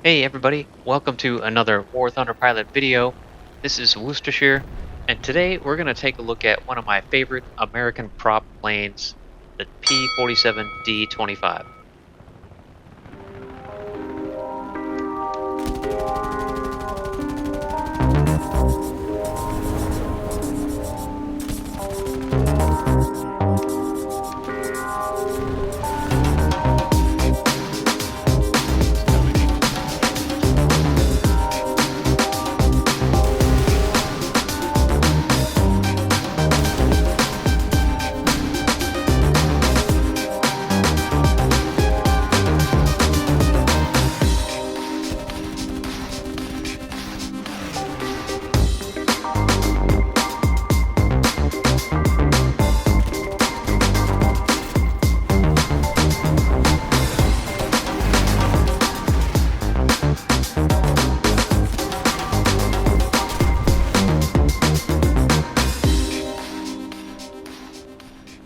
Hey everybody, welcome to another WarThunder pilot video. This is Worcestershire, and today we're going to take a look at one of my favorite American prop planes, the P-47D-25.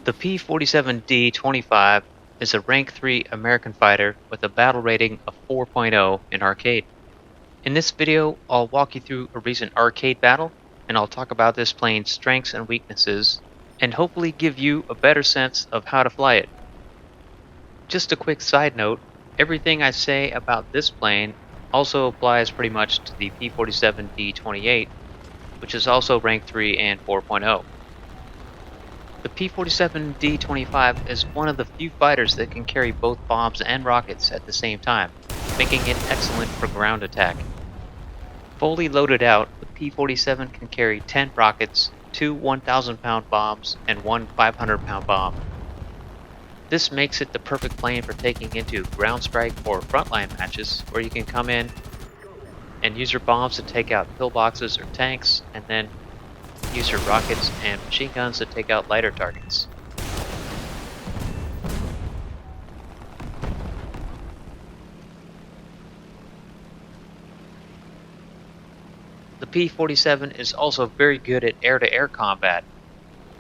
The P-47D-25 is a Rank 3 American fighter with a battle rating of 4.0 in arcade. In this video, I'll walk you through a recent arcade battle, and I'll talk about this plane's strengths and weaknesses, and hopefully give you a better sense of how to fly it. Just a quick side note, everything I say about this plane also applies pretty much to the P-47D-28, which is also rank 3 and 4.0. The P-47D-25 is one of the few fighters that can carry both bombs and rockets at the same time, making it excellent for ground attack. Fully loaded out, the P-47 can carry 10 rockets, 2 1,000-pound bombs, and 1 500-pound bomb. This makes it the perfect plane for taking into ground strike or frontline matches where you can come in and use your bombs to take out pillboxes or tanks, and then use your rockets and machine guns to take out lighter targets. The P-47 is also very good at air-to-air combat,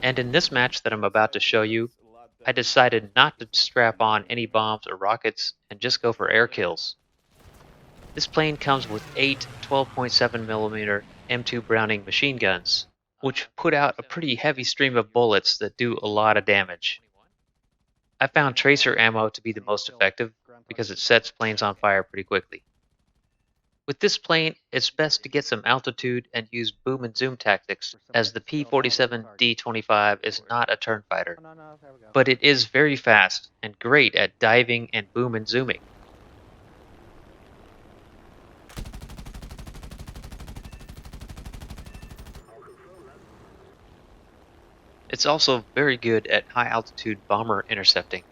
and in this match that I'm about to show you, I decided not to strap on any bombs or rockets and just go for air kills. This plane comes with 8 12.7mm M2 Browning machine guns, which put out a pretty heavy stream of bullets that do a lot of damage. I found tracer ammo to be the most effective because it sets planes on fire pretty quickly. With this plane, it's best to get some altitude and use boom and zoom tactics, as the P-47D-25 is not a turn fighter, but it is very fast and great at diving and boom and zooming. It's also very good at high altitude bomber intercepting.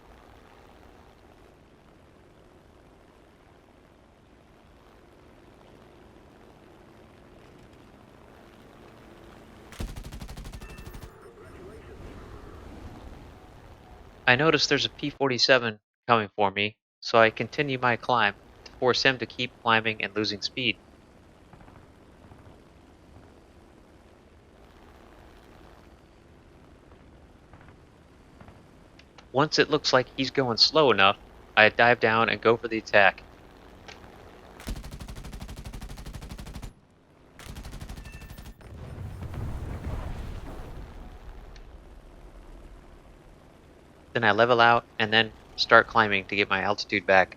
I notice there's a P-47 coming for me, so I continue my climb to force him to keep climbing and losing speed. Once it looks like he's going slow enough, I dive down and go for the attack. Then I level out and then start climbing to get my altitude back.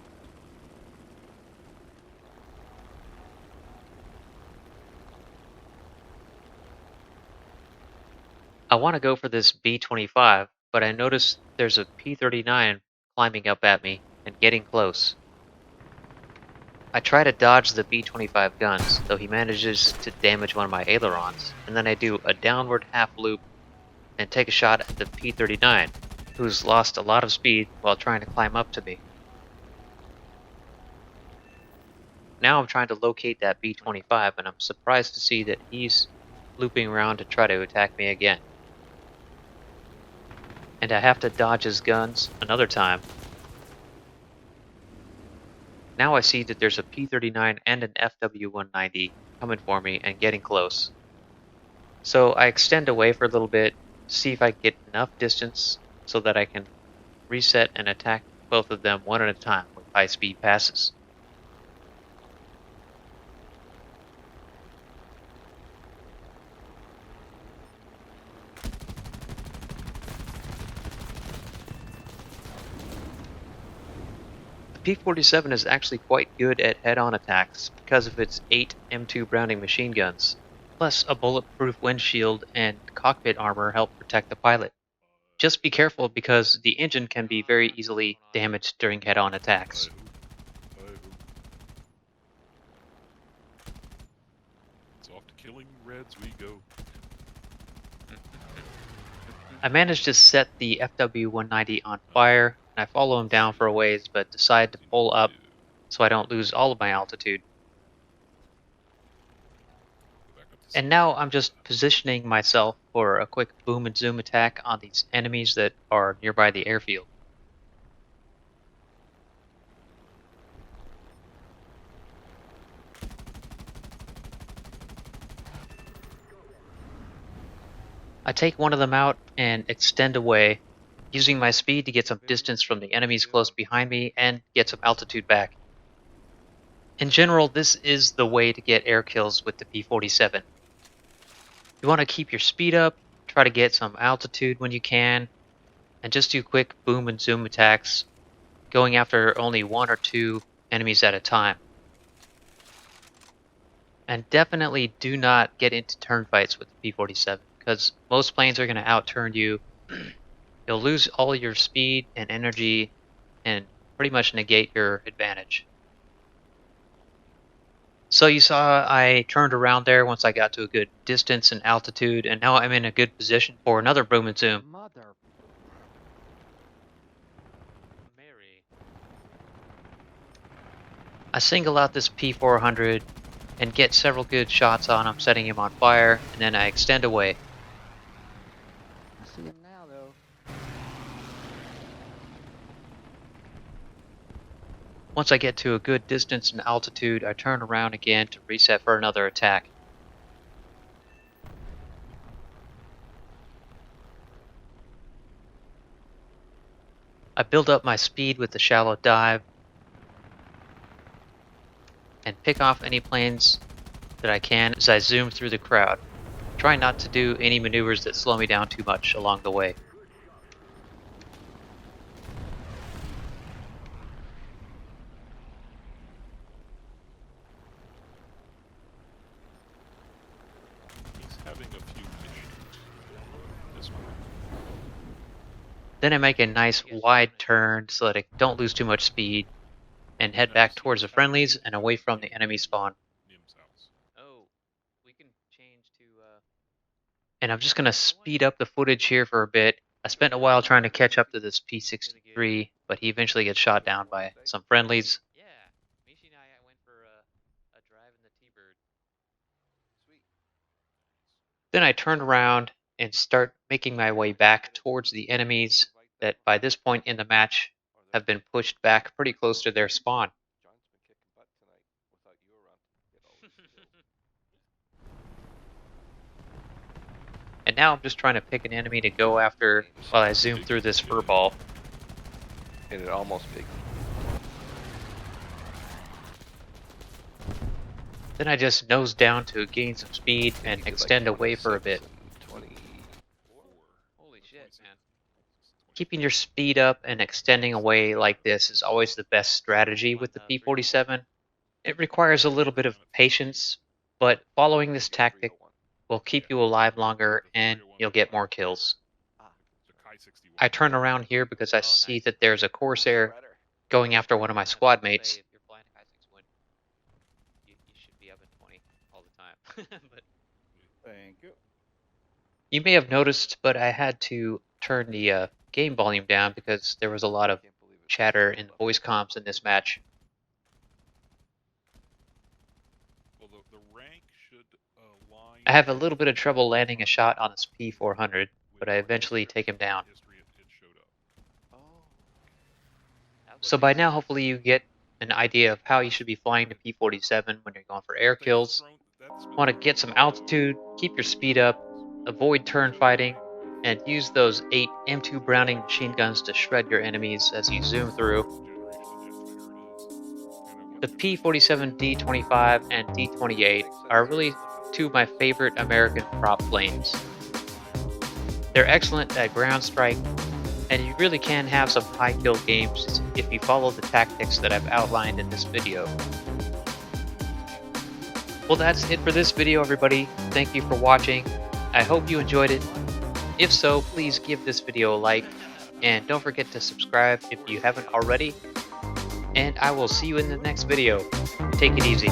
I want to go for this B-25, but I notice there's a P-39 climbing up at me and getting close. I try to dodge the B-25 guns, though he manages to damage one of my ailerons, and then I do a downward half loop and take a shot at the P-39, who's lost a lot of speed while trying to climb up to me. Now I'm trying to locate that B-25, and I'm surprised to see that he's looping around to try to attack me again. And I have to dodge his guns another time. Now I see that there's a P-39 and an FW-190 coming for me and getting close. So I extend away for a little bit, see if I can get enough distance so that I can reset and attack both of them one at a time with high speed passes. P-47 is actually quite good at head-on attacks because of its 8 M2 Browning machine guns. Plus, a bulletproof windshield and cockpit armor help protect the pilot. Just be careful because the engine can be very easily damaged during head-on attacks. It's off to killing Reds we go. I managed to set the FW-190 on fire, and I follow him down for a ways, but decide to pull up so I don't lose all of my altitude. And now I'm just positioning myself for a quick boom and zoom attack on these enemies that are nearby the airfield. I take one of them out and extend away, using my speed to get some distance from the enemies close behind me and get some altitude back. In general, this is the way to get air kills with the P-47. You want to keep your speed up, try to get some altitude when you can, and just do quick boom and zoom attacks, going after only one or two enemies at a time. And definitely do not get into turn fights with the P-47, because most planes are going to outturn you. You'll lose all your speed and energy and pretty much negate your advantage. So you saw I turned around there once I got to a good distance and altitude, and now I'm in a good position for another boom and zoom. Mary. I single out this P-400 and get several good shots on him, setting him on fire, and then I extend away. I see him now, though. Once I get to a good distance and altitude, I turn around again to reset for another attack. I build up my speed with the shallow dive and pick off any planes that I can as I zoom through the crowd. Try not to do any maneuvers that slow me down too much along the way. He's having a few issues. This one. Then I make a nice wide turn so that I don't lose too much speed and head back towards the friendlies and away from the enemy spawn. Oh, we can change to and I'm just going to speed up the footage here for a bit. I spent a while trying to catch up to this P-63, but he eventually gets shot down by some friendlies. Yeah, Mishi and I went for a drive in the T-Bird. Sweet. Then I turn around and start making my way back towards the enemies that by this point in the match have been pushed back pretty close to their spawn. And now I'm just trying to pick an enemy to go after while I zoom through this fur ball. And it almost picked me. Then I just nose down to gain some speed and extend away for a bit. Holy shit, man. Keeping your speed up and extending away like this is always the best strategy with the P-47. It requires a little bit of patience, but following this tactic will keep you alive longer and you'll get more kills. I turn around here because I see that there's a Corsair going after one of my squad mates. You should be up at 20 all the time. But Thank you. you may have noticed, but I had to turn the game volume down because there was a lot of chatter in the voice comms in this match. Well, the rank should align. I have a little bit of trouble landing a shot on this P-400, but I eventually take him down. So by now, hopefully you get an idea of how you should be flying the P-47 when you're going for air kills. Want to get some altitude, keep your speed up, avoid turn fighting, and use those 8 M2 Browning machine guns to shred your enemies as you zoom through. The P-47D-25 and D-28 are really two of my favorite American prop planes. They're excellent at ground strike, and you really can have some high kill games if you follow the tactics that I've outlined in this video. Well, that's it for this video, everybody. Thank you for watching. I hope you enjoyed it. If so, please give this video a like, and don't forget to subscribe if you haven't already. And I will see you in the next video. Take it easy.